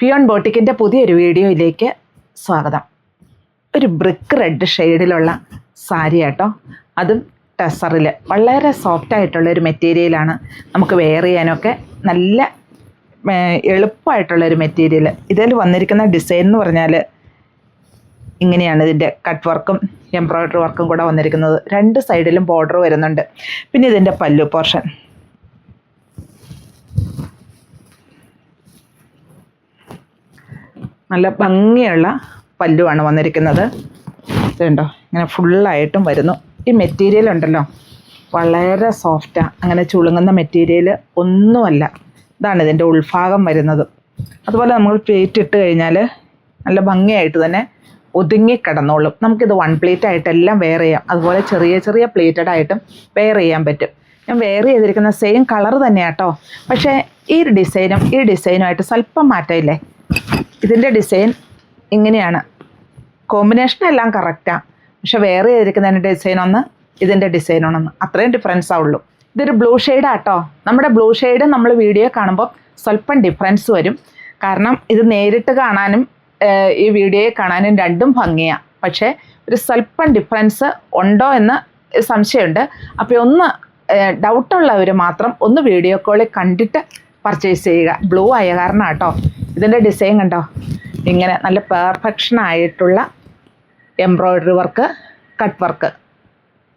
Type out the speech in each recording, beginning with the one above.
Peon ബോട്ടിക്കിൻ്റെ പുതിയൊരു വീഡിയോയിലേക്ക് സ്വാഗതം. ഒരു ബ്രിക്ക് റെഡ് ഷെയ്ഡിലുള്ള സാരി കേട്ടോ, അതും ടെസറിൽ വളരെ സോഫ്റ്റായിട്ടുള്ള ഒരു മെറ്റീരിയലാണ്. നമുക്ക് വെയർ ചെയ്യാനൊക്കെ നല്ല എളുപ്പമായിട്ടുള്ളൊരു മെറ്റീരിയൽ. ഇതിൽ വന്നിരിക്കുന്ന ഡിസൈൻ എന്ന് പറഞ്ഞാൽ ഇങ്ങനെയാണ്. ഇതിൻ്റെ കട്ട് വർക്കും എംബ്രോയ്ഡറി വർക്കും കൂടെ വന്നിരിക്കുന്നത്. രണ്ട് സൈഡിലും ബോർഡർ വരുന്നുണ്ട്. പിന്നെ ഇതിൻ്റെ പല്ലു പോർഷൻ നല്ല ഭംഗിയുള്ള പല്ലുവാണ് വന്നിരിക്കുന്നത്. ഇതുണ്ടോ, ഇങ്ങനെ ഫുള്ളായിട്ടും വരുന്നു. ഈ മെറ്റീരിയൽ ഉണ്ടല്ലോ വളരെ സോഫ്റ്റാണ്, അങ്ങനെ ചുളുങ്ങുന്ന മെറ്റീരിയൽ ഒന്നുമല്ല. ഇതാണ് ഇതിൻ്റെ ഉൾഭാഗം വരുന്നത്. അതുപോലെ നമ്മൾ പ്ലേറ്റ് ഇട്ട് കഴിഞ്ഞാൽ നല്ല ഭംഗിയായിട്ട് തന്നെ ഒതുങ്ങി കിടന്നോളും. നമുക്കിത് വൺ പ്ലേറ്റ് ആയിട്ടെല്ലാം വെയർ ചെയ്യാം. അതുപോലെ ചെറിയ ചെറിയ പ്ലേറ്റഡ് ആയിട്ടും വെയർ ചെയ്യാൻ പറ്റും. ഞാൻ വെയർ ചെയ്തിരിക്കുന്ന സെയിം കളർ തന്നെയാണ് കേട്ടോ. പക്ഷേ ഈ ഡിസൈനുമായിട്ട് സ്വല്പം മാറ്റമില്ലേ. ഇതിൻ്റെ ഡിസൈൻ ഇങ്ങനെയാണ്. കോമ്പിനേഷൻ എല്ലാം കറക്റ്റാണ്, പക്ഷെ വെയർ ചെയ്തിരിക്കുന്നതിൻ്റെ ഡിസൈൻ ഒന്ന്, ഇതിൻ്റെ ഡിസൈൻ ഒന്നൊന്ന്, അത്രയും ഡിഫറൻസ് ആവുള്ളൂ. ഇതൊരു ബ്ലൂ ഷെയ്ഡാണ് കേട്ടോ. നമ്മുടെ ബ്ലൂ ഷെയ്ഡ് നമ്മൾ വീഡിയോ കാണുമ്പോൾ സ്വല്പം ഡിഫറൻസ് വരും. കാരണം ഇത് നേരിട്ട് കാണാനും ഈ വീഡിയോയിൽ കാണാനും രണ്ടും ഭംഗിയാണ്. പക്ഷേ ഒരു സ്വല്പം ഡിഫറൻസ് ഉണ്ടോ എന്ന് സംശയമുണ്ട്. അപ്പോൾ ഒന്ന് ഡൗട്ടുള്ളവർ മാത്രം ഒന്ന് വീഡിയോ കോളിൽ കണ്ടിട്ട് പർച്ചേസ് ചെയ്യുക. ബ്ലൂ ആയ കാരണം കേട്ടോ. ഇതിൻ്റെ ഡിസൈൻ കണ്ടോ, ഇങ്ങനെ നല്ല പെർഫെക്ഷൻ ആയിട്ടുള്ള എംബ്രോയ്ഡറി വർക്ക്, കട്ട് വർക്ക്,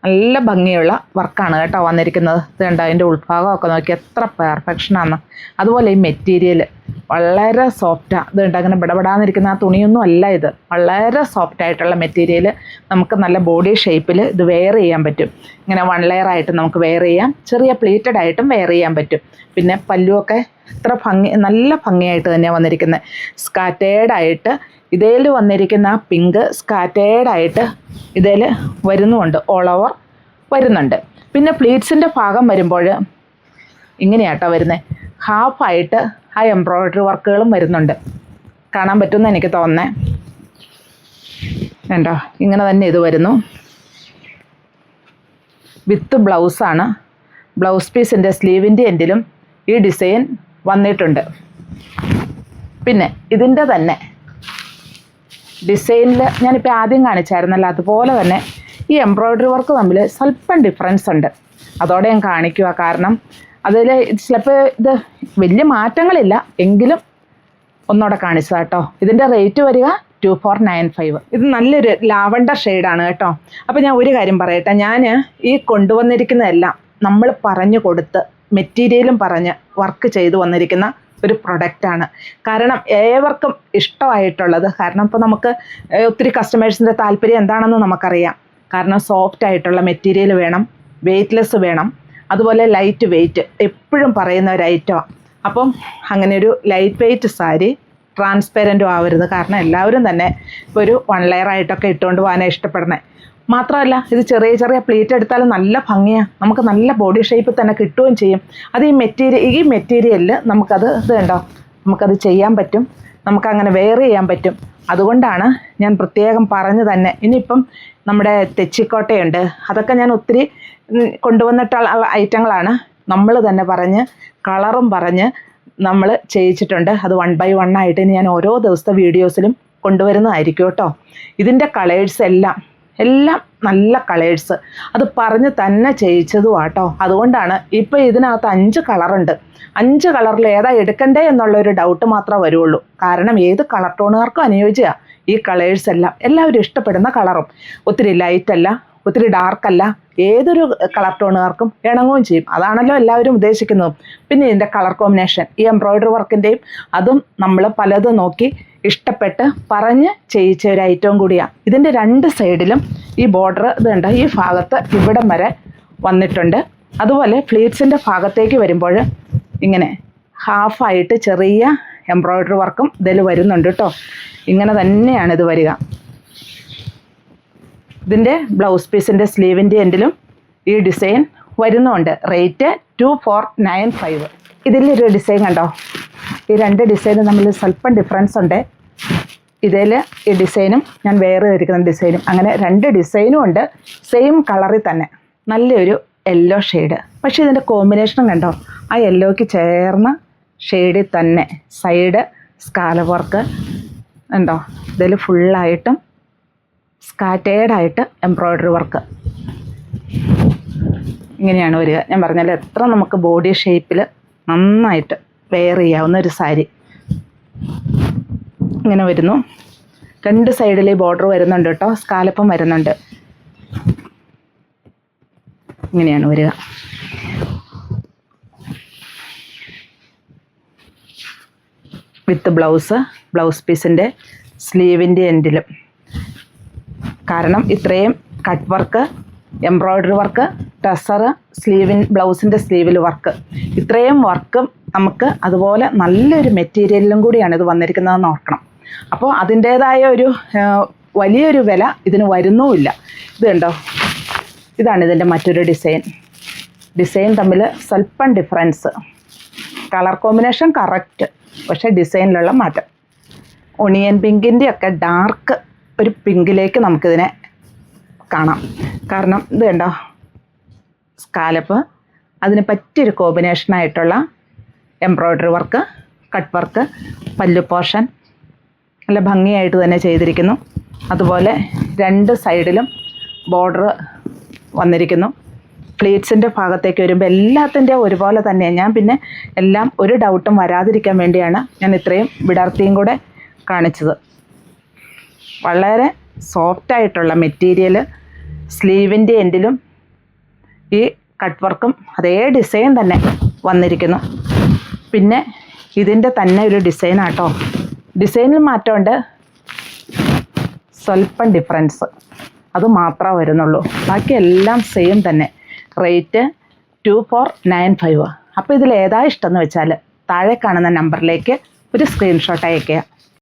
നല്ല ഭംഗിയുള്ള വർക്കാണ് കേട്ടോ വന്നിരിക്കുന്നത്. ഇത് കണ്ടോ, അതിൻ്റെ ഉൾഭാഗമൊക്കെ നോക്കി എത്ര പെർഫെക്ഷനാണ്. അതുപോലെ ഈ മെറ്റീരിയൽ വളരെ സോഫ്റ്റാണ്. ഇത് കണ്ടോ, അങ്ങനെ ബിടപെടാന്നിരിക്കുന്ന ആ തുണിയൊന്നും അല്ല. ഇത് വളരെ സോഫ്റ്റായിട്ടുള്ള മെറ്റീരിയൽ. നമുക്ക് നല്ല ബോഡി ഷേപ്പിൽ ഇത് വെയർ ചെയ്യാൻ പറ്റും. ഇങ്ങനെ വൺ ലെയർ ആയിട്ട് നമുക്ക് വെയർ ചെയ്യാം, ചെറിയ പ്ലീറ്റഡ് ആയിട്ടും വെയർ ചെയ്യാൻ പറ്റും. പിന്നെ പല്ലുമൊക്കെ എത്ര നല്ല ഭംഗിയായിട്ട് തന്നെയാണ് വന്നിരിക്കുന്നത്. സ്കാറ്റേഡായിട്ട് ഇതേൽ വന്നിരിക്കുന്ന ആ പിങ്ക് സ്കാറ്റേഡായിട്ട് ഇതേൽ വരുന്നുമുണ്ട്, ഓൾ ഓവർ വരുന്നുണ്ട്. പിന്നെ പ്ലീറ്റ്സിൻ്റെ ഭാഗം വരുമ്പോൾ ഇങ്ങനെയാട്ടോ വരുന്നത്. ഹാഫായിട്ട് ആ എംബ്രോയ്ഡറി വർക്കുകളും വരുന്നുണ്ട്. കാണാൻ പറ്റുമെന്ന് എനിക്ക് തോന്നുന്നത്. കണ്ടോ, ഇങ്ങനെ തന്നെ ഇത് വരുന്നു. വിത്ത് ബ്ലൗസാണ്. ബ്ലൗസ് പീസിൻ്റെ സ്ലീവിൻ്റെ എൻഡിലും ഈ ഡിസൈൻ വന്നിട്ടുണ്ട്. പിന്നെ ഇതിൻ്റെ തന്നെ ഡിസൈനിൽ ഞാനിപ്പോൾ ആദ്യം കാണിച്ചായിരുന്നല്ലോ, അതുപോലെ തന്നെ ഈ എംബ്രോയ്ഡറി വർക്ക് തമ്മിൽ സ്വല്പം ഡിഫറൻസ് ഉണ്ട്. അതോടെ ഞാൻ കാണിക്കുക. കാരണം അതിൽ ചിലപ്പോൾ ഇത് വലിയ മാറ്റങ്ങളില്ല, എങ്കിലും ഒന്നുകൂടെ കാണിച്ചതാ കേട്ടോ. ഇതിൻ്റെ റേറ്റ് വരിക 2495. ഇത് നല്ലൊരു ലാവണ്ടർ ഷെയ്ഡാണ് കേട്ടോ. അപ്പോൾ ഞാൻ ഒരു കാര്യം പറയട്ടെ. ഞാൻ ഈ കൊണ്ടുവന്നിരിക്കുന്നതെല്ലാം നമ്മൾ പറഞ്ഞു കൊടുത്ത് മെറ്റീരിയലും പറഞ്ഞ് വർക്ക് ചെയ്തു വന്നിരിക്കുന്ന ഒരു പ്രൊഡക്റ്റാണ്. കാരണം ഏവർക്കും ഇഷ്ടമായിട്ടുള്ളത്. കാരണം ഇപ്പോൾ നമുക്ക് ഒത്തിരി കസ്റ്റമേഴ്സിൻ്റെ താല്പര്യം എന്താണെന്ന് നമുക്കറിയാം. കാരണം സോഫ്റ്റ് ആയിട്ടുള്ള മെറ്റീരിയൽ വേണം, വെയ്റ്റ്ലെസ് വേണം, അതുപോലെ ലൈറ്റ് വെയ്റ്റ് എപ്പോഴും പറയുന്ന ഒരു ഐറ്റമാണ്. അപ്പം അങ്ങനെ ഒരു ലൈറ്റ് വെയ്റ്റ് സാരി, ട്രാൻസ്പെറൻറ്റും ആവരുത്. കാരണം എല്ലാവരും തന്നെ ഇപ്പോൾ ഒരു വൺ ലെയർ ആയിട്ടൊക്കെ ഇട്ടുകൊണ്ട് പോകാനാണ് ഇഷ്ടപ്പെടണേ. മാത്രമല്ല ഇത് ചെറിയ ചെറിയ പ്ലീറ്റ് എടുത്താലും നല്ല ഭംഗിയാണ്. നമുക്ക് നല്ല ബോഡി ഷേപ്പിൽ തന്നെ കിട്ടുകയും ചെയ്യും. അത് ഈ മെറ്റീരിയലിൽ നമുക്കത് ഇത് കണ്ടോ, നമുക്കത് ചെയ്യാൻ പറ്റും, നമുക്കങ്ങനെ വെയർ ചെയ്യാൻ പറ്റും. അതുകൊണ്ടാണ് ഞാൻ പ്രത്യേകം പറഞ്ഞു തന്നെ. ഇനിയിപ്പം നമ്മുടെ തെച്ചിക്കോട്ടയുണ്ട്, അതൊക്കെ ഞാൻ ഒത്തിരി കൊണ്ടുവന്നിട്ടുള്ള ഐറ്റങ്ങളാണ്. നമ്മൾ തന്നെ പറഞ്ഞ് കളറും പറഞ്ഞ് നമ്മൾ ചെയ്യിച്ചിട്ടുണ്ട്. അത് 1 by 1 ആയിട്ട് ഇനി ഞാൻ ഓരോ ദിവസത്തെ വീഡിയോസിലും കൊണ്ടുവരുന്നതായിരിക്കും കേട്ടോ. ഇതിൻ്റെ കളേഴ്സ് എല്ലാം നല്ല കളേഴ്സ്, അത് പറഞ്ഞ് തന്നെ ചെയ്യിച്ചതും ആട്ടോ. അതുകൊണ്ടാണ് ഇപ്പോൾ ഇതിനകത്ത് 5 കളറുണ്ട്. 5 കളറിൽ ഏതാ എടുക്കണ്ടേ എന്നുള്ളൊരു ഡൗട്ട് മാത്രമേ വരുള്ളൂ. കാരണം ഏത് കളർ ടോണുകാർക്കും അനുയോജ്യമാണ് ഈ കളേഴ്സ് എല്ലാം. എല്ലാവരും ഇഷ്ടപ്പെടുന്ന കളറും, ഒത്തിരി ലൈറ്റല്ല, ഒത്തിരി ഡാർക്കല്ല, ഏതൊരു കളർ ടോണുകാർക്കും ഇണങ്ങുകയും ചെയ്യും. അതാണല്ലോ എല്ലാവരും ഉദ്ദേശിക്കുന്നതും. പിന്നെ ഇതിൻ്റെ കളർ കോമ്പിനേഷൻ, ഈ എംബ്രോയ്ഡറി വർക്കിൻ്റെയും അതും നമ്മൾ പലതും നോക്കി ഇഷ്ടപ്പെട്ട് പറഞ്ഞ് ചെയ്യിച്ച ഒരു ഐറ്റവും കൂടിയാണ്. ഇതിൻ്റെ രണ്ട് സൈഡിലും ഈ ബോർഡർ ഇതുണ്ട്, ഈ ഭാഗത്ത് ഇവിടം വരെ വന്നിട്ടുണ്ട്. അതുപോലെ ഫ്ലീറ്റ്സിൻ്റെ ഭാഗത്തേക്ക് വരുമ്പോൾ ഇങ്ങനെ ഹാഫായിട്ട് ചെറിയ എംബ്രോയ്ഡറി വർക്കും ഇതിൽ വരുന്നുണ്ട് കേട്ടോ. ഇങ്ങനെ തന്നെയാണ് ഇത് വരിക. ഇതിൻ്റെ ബ്ലൗസ് പീസിൻ്റെ സ്ലീവിൻ്റെ എൻഡിലും ഈ ഡിസൈൻ വരുന്നുണ്ട്. റേറ്റ് 2495. ഇതിലൊരു ഡിസൈൻ കണ്ടോ, ഈ രണ്ട് ഡിസൈനും തമ്മിൽ സ്വല്പം ഡിഫറൻസ് ഉണ്ട്. ഇതിൽ ഈ ഡിസൈനും ഞാൻ വെയർ ചെയ്തിരിക്കുന്ന ഡിസൈനും, അങ്ങനെ രണ്ട് ഡിസൈനും ഉണ്ട് സെയിം കളറിൽ തന്നെ. നല്ലൊരു യെല്ലോ ഷെയ്ഡ്. പക്ഷേ ഇതിൻ്റെ കോമ്പിനേഷനും കണ്ടോ, ആ യെല്ലോയ്ക്ക് ചേർന്ന ഷെയ്ഡിൽ തന്നെ സൈഡ് സ്കാലപ്പ് വർക്ക് ഉണ്ടോ, ഇതിൽ ഫുള്ളായിട്ടും സ്കാറ്റേഡായിട്ട് എംബ്രോയ്ഡറി വർക്ക് ഇങ്ങനെയാണ് വരിക. ഞാൻ പറഞ്ഞാൽ എത്ര നമുക്ക് ബോഡി ഷേപ്പിൽ നന്നായിട്ട് വെയർ ചെയ്യാവുന്ന ഒരു സാരി ഇങ്ങനെ വരുന്നു. 2 സൈഡിൽ ബോർഡർ വരുന്നുണ്ട് കേട്ടോ, സ്കാലപ്പും വരുന്നുണ്ട്. ഇങ്ങനെയാണ് വരിക. വിത്ത് ബ്ലൗസ് പീസിൻ്റെ സ്ലീവിൻ്റെ എൻഡിലും. കാരണം ഇത്രയും കട്ട് വർക്ക്, എംബ്രോയ്ഡറി വർക്ക്, ടസർ, ബ്ലൗസിൻ്റെ സ്ലീവിൽ വർക്ക്, ഇത്രയും വർക്കും നമുക്ക് അതുപോലെ നല്ലൊരു മെറ്റീരിയലിലും കൂടിയാണ് ഇത് വന്നിരിക്കുന്നതെന്ന് ഓർക്കണം. അപ്പോൾ അതിൻ്റേതായ ഒരു വലിയൊരു വില ഇതിന് വരുന്നുമില്ല. ഇത് കണ്ടോ, ഇതാണ് ഇതിൻ്റെ മറ്റൊരു ഡിസൈൻ തമ്മിൽ സ്വല്പം ഡിഫറൻസ്. കളർ കോമ്പിനേഷൻ കറക്റ്റ്, പക്ഷേ ഡിസൈനിലുള്ള മാറ്റം. ഒണിയൻ പിങ്കിൻ്റെ ഒക്കെ ഡാർക്ക് ഒരു പിങ്കിലേക്ക് നമുക്കിതിനെ കാണാം. കാരണം ഇത് കണ്ടോ, സ്കാലപ്പ്, അതിന് പറ്റിയൊരു കോമ്പിനേഷനായിട്ടുള്ള എംബ്രോയ്ഡറി വർക്ക്, കട്ട് വർക്ക്, പല്ലു പോർഷൻ നല്ല ഭംഗിയായിട്ട് തന്നെ ചെയ്തിരിക്കുന്നു. അതുപോലെ 2 സൈഡിലും ബോർഡർ വന്നിരിക്കുന്നു. പ്ലീറ്റ്സിൻ്റെ ഭാഗത്തേക്ക് വരുമ്പോൾ എല്ലാത്തിൻ്റെ ഒരുപോലെ തന്നെയാണ്. ഞാൻ പിന്നെ എല്ലാം ഒരു ഡൗട്ടും വരാതിരിക്കാൻ വേണ്ടിയാണ് ഞാൻ ഇത്രയും വിടർത്തിയും കൂടെ കാണിച്ചത്. വളരെ സോഫ്റ്റായിട്ടുള്ള മെറ്റീരിയൽ, സ്ലീവിൻ്റെ എൻഡിലും ഈ കട്ട് വർക്കും അതേ ഡിസൈൻ തന്നെ വന്നിരിക്കുന്നു. പിന്നെ ഇതിൻ്റെ തന്നെ ഒരു ഡിസൈനാട്ടോ, ഡിസൈനിൽ മാറ്റമുണ്ട്, സ്വല്പം ഡിഫറൻസ് അത് മാത്രമേ വരുന്നുള്ളൂ. ബാക്കി എല്ലാം സെയിം തന്നെ. റേറ്റ് 2495. അപ്പോൾ ഇതിൽ ഏതാ ഇഷ്ടമെന്ന് വെച്ചാൽ താഴെ കാണുന്ന നമ്പറിലേക്ക് ഒരു സ്ക്രീൻഷോട്ട് അയയ്ക്കുക.